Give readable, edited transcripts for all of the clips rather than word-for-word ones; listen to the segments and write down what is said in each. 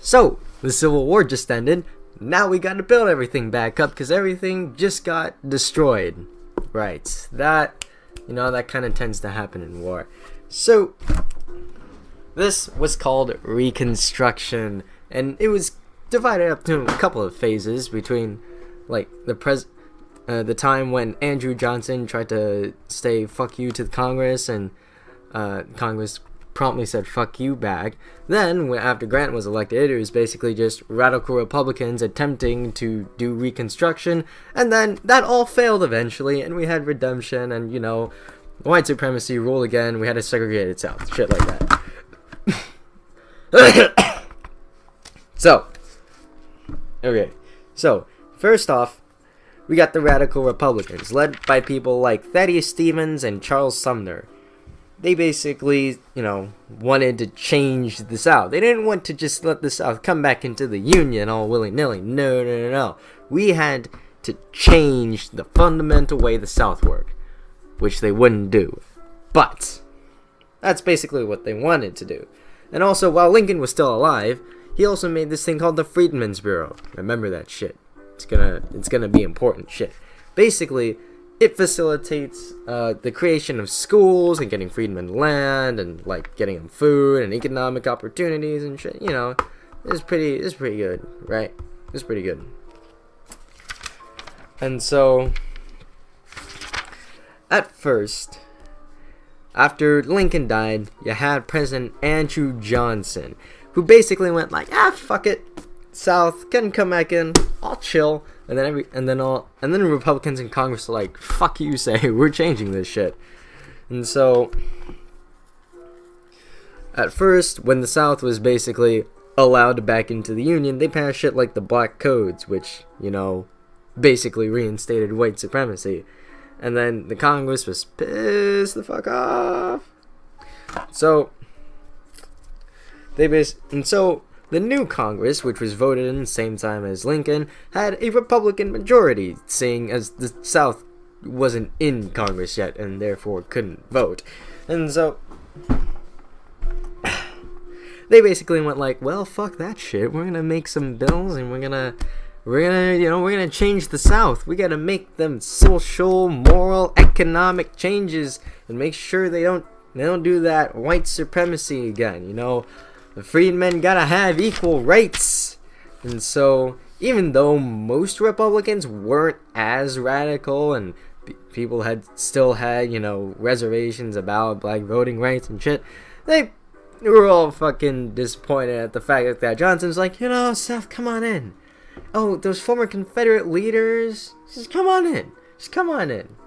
So, the Civil War just ended. Now we gotta build everything back up because everything just got destroyed. Right. That kind of tends to happen in war. So, this was called Reconstruction. And it was divided up to a couple of phases between, like, the time when Andrew Johnson tried to say fuck you to the Congress, and Congress promptly said fuck you back. Then, after Grant was elected, it was basically just radical Republicans attempting to do Reconstruction, and then that all failed eventually, and we had redemption, and, white supremacy rule again. We had a segregated South, shit like that. So, first off, we got the radical Republicans, led by people like Thaddeus Stevens and Charles Sumner. They basically, wanted to change the South. They didn't want to just let the South come back into the Union all willy-nilly. No. We had to change the fundamental way the South worked, which they wouldn't do. But that's basically what they wanted to do. And also, while Lincoln was still alive, he also made this thing called the Freedmen's Bureau. Remember that shit. It's gonna be important shit. Basically, it facilitates the creation of schools and getting freedmen land and like getting them food and economic opportunities and shit. It's pretty good, right? It's pretty good. And so, at first, after Lincoln died, you had President Andrew Johnson, who basically went like, fuck it, South can come back in, I'll chill, and then the Republicans in Congress are like, fuck you, say we're changing this shit. And so, at first, when the South was basically allowed back into the Union, they passed shit like the Black Codes, which basically reinstated white supremacy. And then the Congress was pissed the fuck off. So the new Congress, which was voted in the same time as Lincoln, had a Republican majority, seeing as the South wasn't in Congress yet and therefore couldn't vote. And so they basically went like, well, fuck that shit. We're gonna make some bills and we're gonna change the South. We gotta make them social, moral, economic changes and make sure they don't do that white supremacy again. The freedmen gotta have equal rights. And so, even though most Republicans weren't as radical and people still had reservations about black voting rights and shit, they were all fucking disappointed at the fact that Johnson's like, South, come on in. Oh, those former Confederate leaders, just come on in. And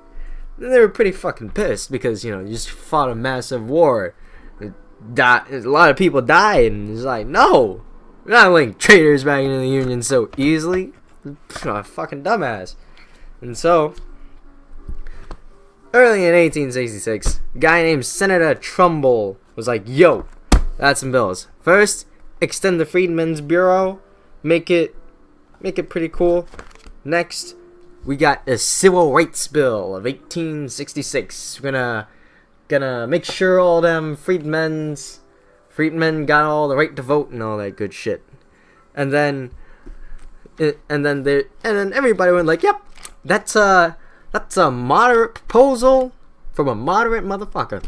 they were pretty fucking pissed because, you just fought a massive war. A lot of people died, and it's like, no, we're not letting traitors back into the Union so easily. Fucking dumbass. And so, early in 1866, a guy named Senator Trumbull was like, yo, that's some bills. First, extend the Freedmen's Bureau, make it pretty cool. Next, we got the Civil Rights Bill of 1866. We're gonna make sure all them freedmen got all the right to vote and all that good shit. And then everybody went like, yep, that's a moderate proposal from a moderate motherfucker.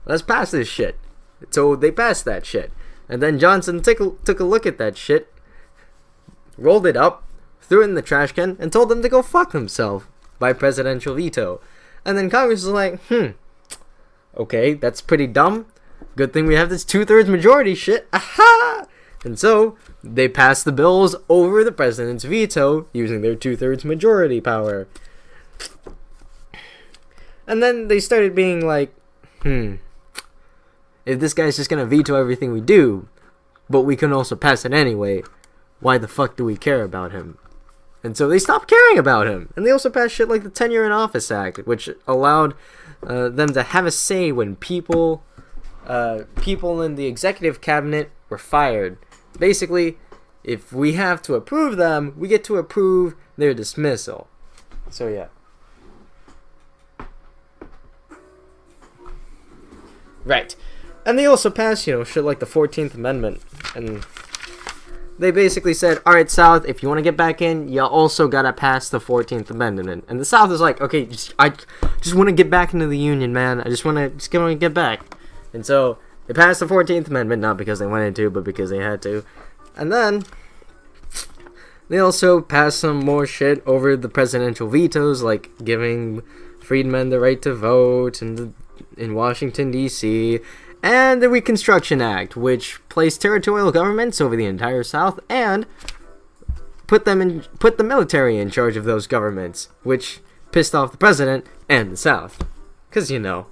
Let's pass this shit. So they passed that shit. And then Johnson took a look at that shit, rolled it up, threw it in the trash can, and told them to go fuck themselves by presidential veto. And then Congress was like, okay, that's pretty dumb. Good thing we have this 2/3 majority shit. Aha! And so, they passed the bills over the president's veto using their 2/3 majority power. And then they started being like, if this guy's just gonna veto everything we do, but we can also pass it anyway, why the fuck do we care about him? And so they stopped caring about him. And they also passed shit like the Tenure in Office Act, which allowed them to have a say when people in the executive cabinet were fired. Basically, if we have to approve them, we get to approve their dismissal. So yeah. Right. And they also passed, shit like the 14th Amendment. And they basically said, all right, South, if you want to get back in, you also got to pass the 14th Amendment. And the South is like, okay, I just want to get back into the Union, man. I just want to get back. And so they passed the 14th Amendment, not because they wanted to, but because they had to. And then they also passed some more shit over the presidential vetoes, like giving freedmen the right to vote in Washington, D.C., and the Reconstruction Act, which placed territorial governments over the entire South and put the military in charge of those governments, which pissed off the president and the South. 'Cause you know.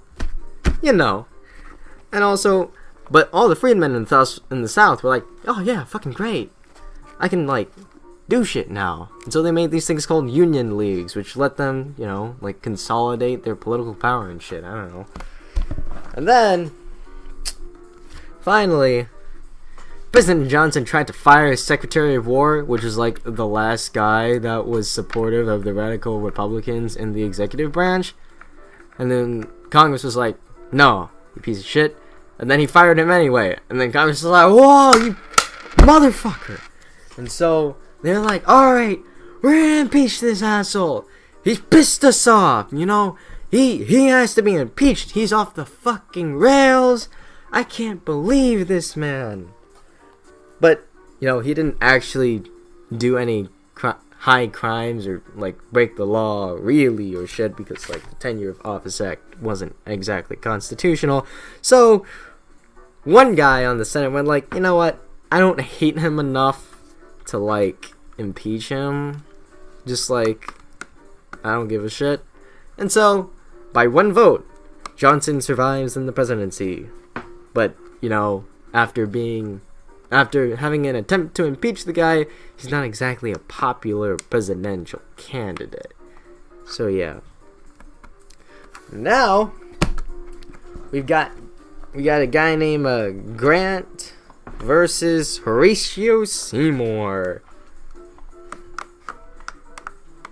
And also, but all the freedmen in the South were like, oh yeah, fucking great. I can, like, do shit now. And so they made these things called union leagues, which let them, like, consolidate their political power and shit. I don't know. And then, finally, President Johnson tried to fire his Secretary of War, which was, like, the last guy that was supportive of the radical Republicans in the executive branch. And then Congress was like, no, you piece of shit. And then he fired him anyway. And then Congress was like, whoa, you motherfucker. And so they're like, alright, we're gonna impeach this asshole. He's pissed us off, He has to be impeached. He's off the fucking rails. I can't believe this man. But, he didn't actually do any high crimes or, like, break the law really or shit, because, like, the Tenure of Office Act wasn't exactly constitutional. So one guy on the Senate went like, you know what? I don't hate him enough to, like, impeach him. Just, like, I don't give a shit. And so, by one vote, Johnson survives in the presidency. But, after having an attempt to impeach the guy, he's not exactly a popular presidential candidate. So, yeah. Now, we got a guy named Grant versus Horatio Seymour.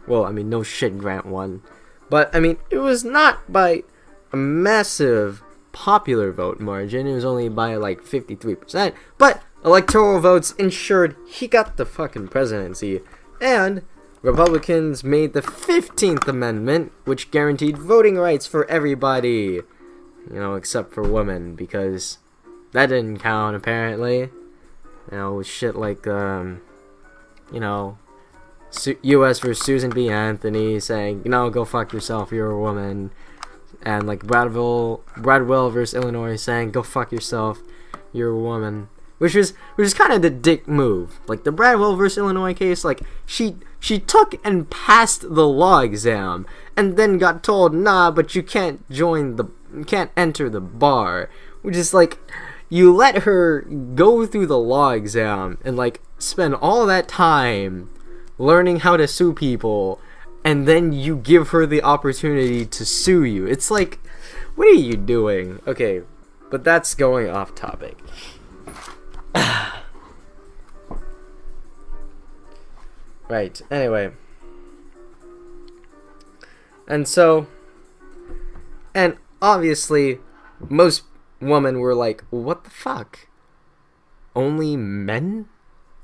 Well, I mean, no shit, Grant won. But, I mean, it was not by a massive popular vote margin. It was only by, like, 53%. But electoral votes ensured he got the fucking presidency. And Republicans made the 15th Amendment, which guaranteed voting rights for everybody. Except for women, because that didn't count, apparently. Shit like, U.S. versus Susan B. Anthony saying, go fuck yourself, you're a woman. And, like, Bradwell versus Illinois saying, go fuck yourself, you're a woman. Which is kind of the dick move. Like, the Bradwell versus Illinois case, like, she took and passed the law exam, and then got told, nah, but you can't enter the bar. Which is, like, you let her go through the law exam, and, like, spend all that time learning how to sue people, and then you give her the opportunity to sue you. It's like, what are you doing? Okay, but that's going off topic. Right, anyway. And obviously, most women were like, what the fuck? Only men?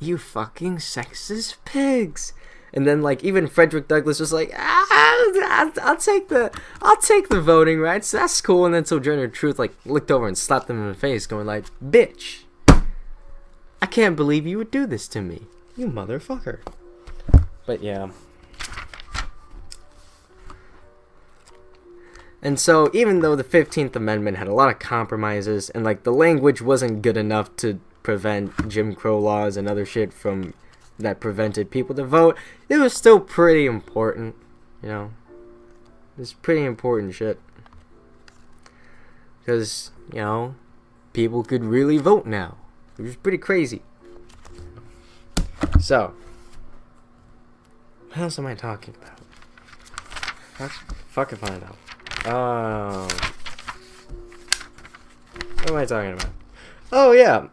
You fucking sexist pigs. And then, like, even Frederick Douglass was like, I'll take the voting rights. That's cool. And then Sojourner Truth, like, looked over and slapped him in the face, going like, bitch, I can't believe you would do this to me, you motherfucker. But yeah. And so, even though the 15th Amendment had a lot of compromises, and, like, the language wasn't good enough to prevent Jim Crow laws and other shit that prevented people to vote, it was still pretty important, It's pretty important shit. Because, people could really vote now. It was pretty crazy. So, what else am I talking about? Fuck if I know. What am I talking about? Oh, yeah.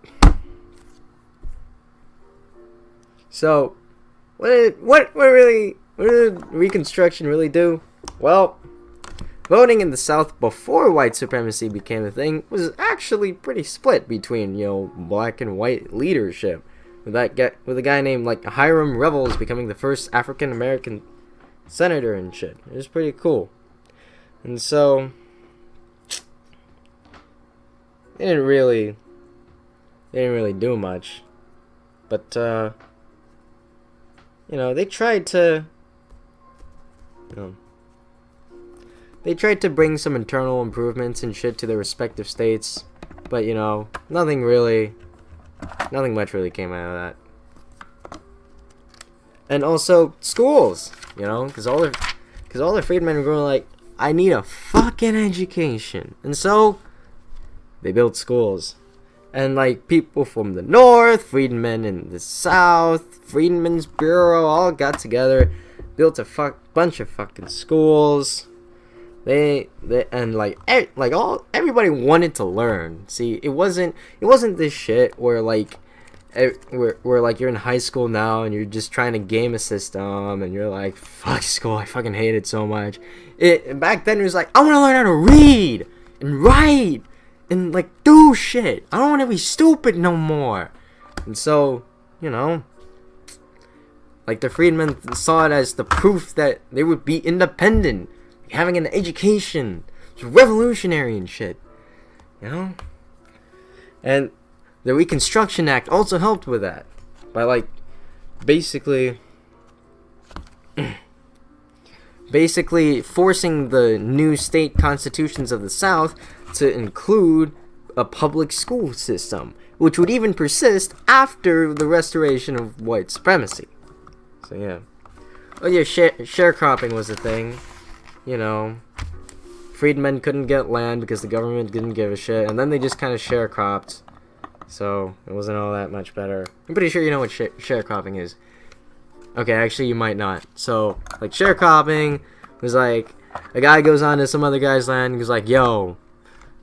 So, what did Reconstruction really do? Well, voting in the South before white supremacy became a thing was actually pretty split between, black and white leadership. with a guy named like Hiram Revels becoming the first African American senator and shit. It was pretty cool. And so they didn't really do much, but they tried to bring some internal improvements and shit to their respective states, but nothing much really came out of that. And also schools, because all the freedmen were going like, I need a fucking education, and so they built schools. And like people from the north, freedmen in the south, Freedmen's Bureau all got together, built a bunch of fucking schools. Everybody wanted to learn. See, it wasn't this shit where like you're in high school now and you're just trying to game a system and you're like, fuck school, I fucking hate it so much. Back then it was like, I want to learn how to read and write and like do shit. I don't want to be stupid no more. And so, like the freedmen saw it as the proof that they would be independent. Having an education. It's revolutionary and shit. And the Reconstruction Act also helped with that. By like basically forcing the new state constitutions of the South to include a public school system, which would even persist after the restoration of white supremacy. So yeah. Oh yeah, sharecropping was a thing. Freedmen couldn't get land because the government didn't give a shit, and then they just kind of sharecropped, so it wasn't all that much better. I'm pretty sure you know what sharecropping is. Okay, actually you might not. So, like, sharecropping was like, a guy goes on to some other guy's land and goes like, yo,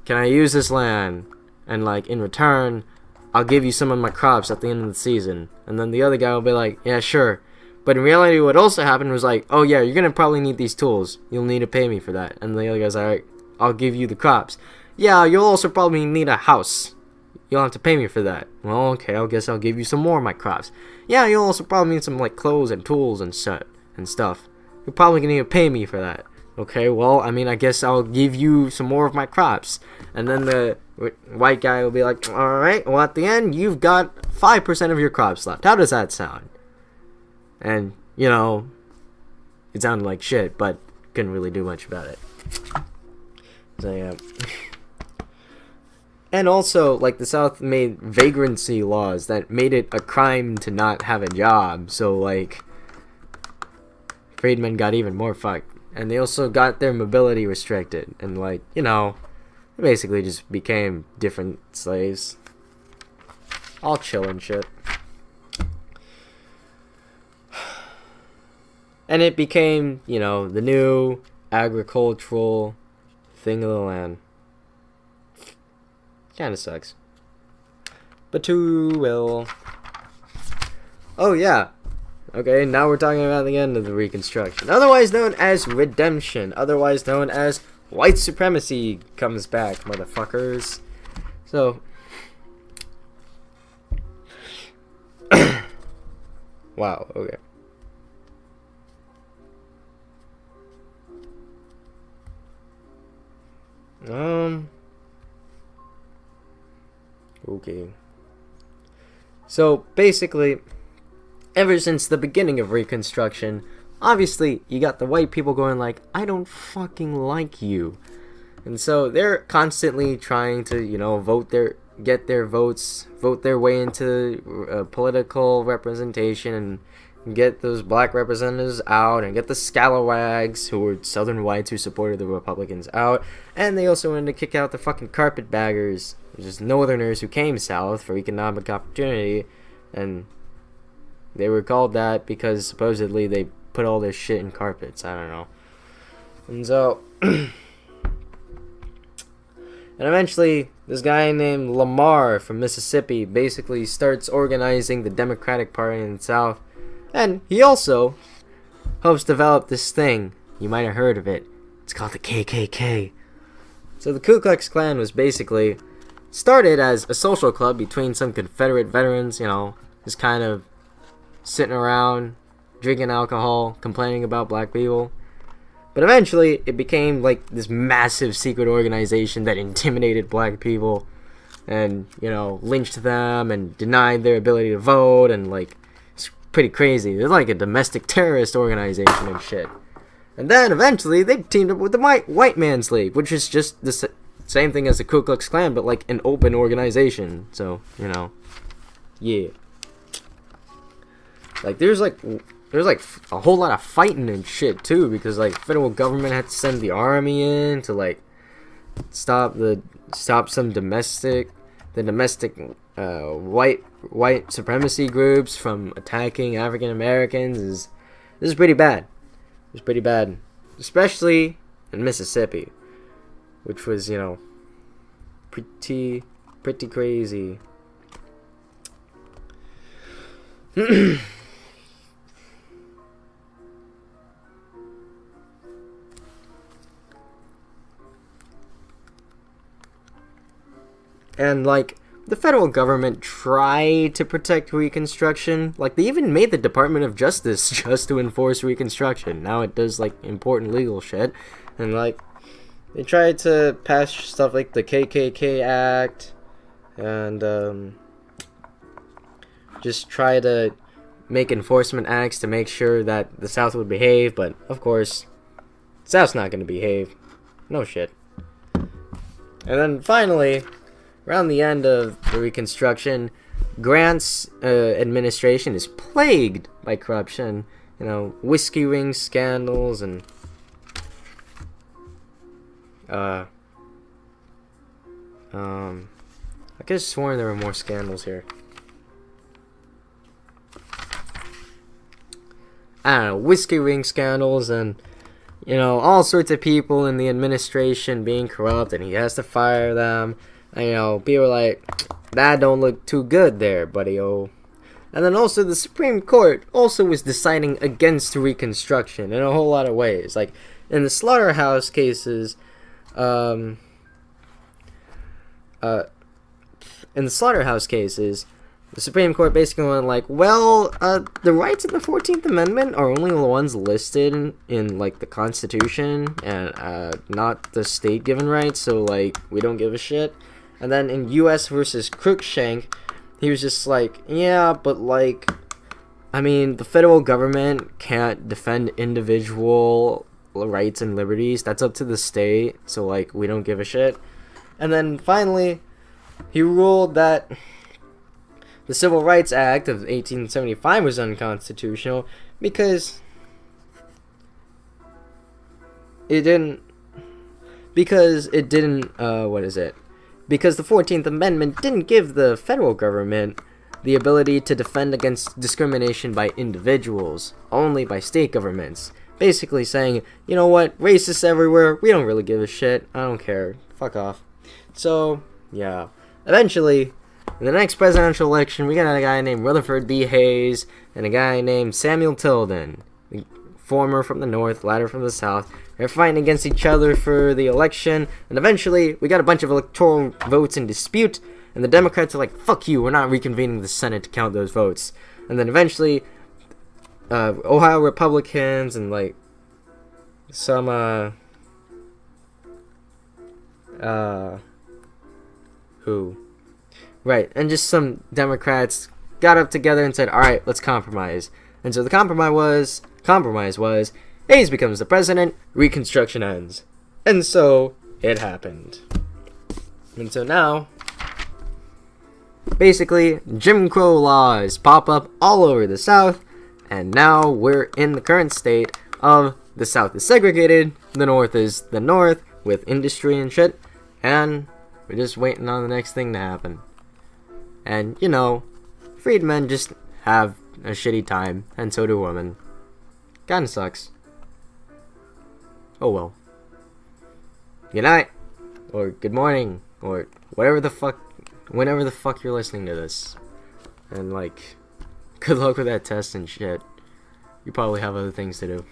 can I use this land? And like, in return, I'll give you some of my crops at the end of the season. And then the other guy will be like, yeah, sure. But in reality, what also happened was like, oh yeah, you're gonna probably need these tools. You'll need to pay me for that. And the other guy's like, alright, I'll give you the crops. Yeah, you'll also probably need a house. You'll have to pay me for that. Well, okay, I guess I'll give you some more of my crops. Yeah, you'll also probably need some like clothes and tools and stuff. You're probably gonna need to pay me for that. Okay, well, I guess I'll give you some more of my crops. And then the white guy will be like, alright, well at the end, you've got 5% of your crops left. How does that sound? And, it sounded like shit, but couldn't really do much about it. So, yeah. And also, like, the South made vagrancy laws that made it a crime to not have a job. So, like, freedmen got even more fucked. And they also got their mobility restricted. And, like, they basically just became different slaves. All chill and shit. And it became, the new agricultural thing of the land. Kinda sucks. But too well. Oh, yeah. Okay, now we're talking about the end of the Reconstruction. Otherwise known as Redemption. Otherwise known as White Supremacy comes back, motherfuckers. So. Wow, okay. Okay. So, basically, ever since the beginning of Reconstruction, obviously, you got the white people going like, I don't fucking like you. And so, they're constantly trying to, get their votes, vote their way into political representation and get those black representatives out and get the scalawags, who were southern whites who supported the Republicans, out. And they also wanted to kick out the fucking carpetbaggers, which is northerners who came south for economic opportunity. And they were called that because supposedly they put all their shit in carpets. I don't know. And so and eventually this guy named Lamar from Mississippi basically starts organizing the Democratic Party in the South. And he also helps develop this thing. You might have heard of it. It's called the KKK. So the Ku Klux Klan was basically started as a social club between some Confederate veterans, just kind of sitting around, drinking alcohol, complaining about black people. But eventually, it became like this massive secret organization that intimidated black people and, you know, lynched them and denied their ability to vote, and like, it's pretty crazy. They're like a domestic terrorist organization and shit. And then eventually they teamed up with the White Man's League, which is just the same thing as the Ku Klux Klan, but like an open organization. So, you know, yeah. Like there's like a whole lot of fighting and shit too, because like federal government had to send the army in to like stop some domestic white supremacy groups from attacking African Americans. This is pretty bad. It's pretty bad, especially in Mississippi, which was, you know, pretty crazy. And like, the federal government tried to protect Reconstruction. Like, they even made the Department of Justice just to enforce Reconstruction. Now it does, like, important legal shit. And, like, they tried to pass stuff like the KKK Act. And, just try to make enforcement acts to make sure that the South would behave. But, of course, the South's not going to behave. No shit. And then, finally, around the end of the Reconstruction, Grant's administration is plagued by corruption. You know, whiskey ring scandals and I could have sworn there were more scandals here. I don't know, whiskey ring scandals and, you know, all sorts of people in the administration being corrupt, and he has to fire them. And, you know, people are like, that don't look too good there, buddy-o. And then also the Supreme Court also was deciding against Reconstruction in a whole lot of ways. Like, in the slaughterhouse cases, the Supreme Court basically went like, well, the rights of the 14th Amendment are only the ones listed in like, the Constitution, and not the state-given rights, so, like, we don't give a shit. And then in U.S. versus Cruikshank, he was just like, yeah, but, like, I mean, the federal government can't defend individual rights and liberties. That's up to the state, so, like, we don't give a shit. And then, finally, he ruled that the Civil Rights Act of 1875 was unconstitutional because it didn't, because the 14th Amendment didn't give the federal government the ability to defend against discrimination by individuals, only by state governments. Basically saying, you know what, racists everywhere, we don't really give a shit, I don't care, fuck off. So, yeah. Eventually, in the next presidential election, we got a guy named Rutherford B. Hayes and a guy named Samuel Tilden. The former from the north, latter from the south. They're fighting against each other for the election, and eventually, we got a bunch of electoral votes in dispute, and the Democrats are like, fuck you, we're not reconvening the Senate to count those votes. And then eventually, Ohio Republicans and, like, some, Right, and just some Democrats got up together and said, alright, let's compromise. And so the compromise was, Hayes becomes the president, Reconstruction ends. And so, it happened. And so now, basically, Jim Crow laws pop up all over the South, and now we're in the current state of the South is segregated, the North is the North, with industry and shit, and we're just waiting on the next thing to happen. And, you know, freedmen just have a shitty time, and so do women. Kinda sucks. Oh well. Good night, or good morning, or whatever the fuck, whenever the fuck you're listening to this. And, like, good luck with that test and shit. You probably have other things to do.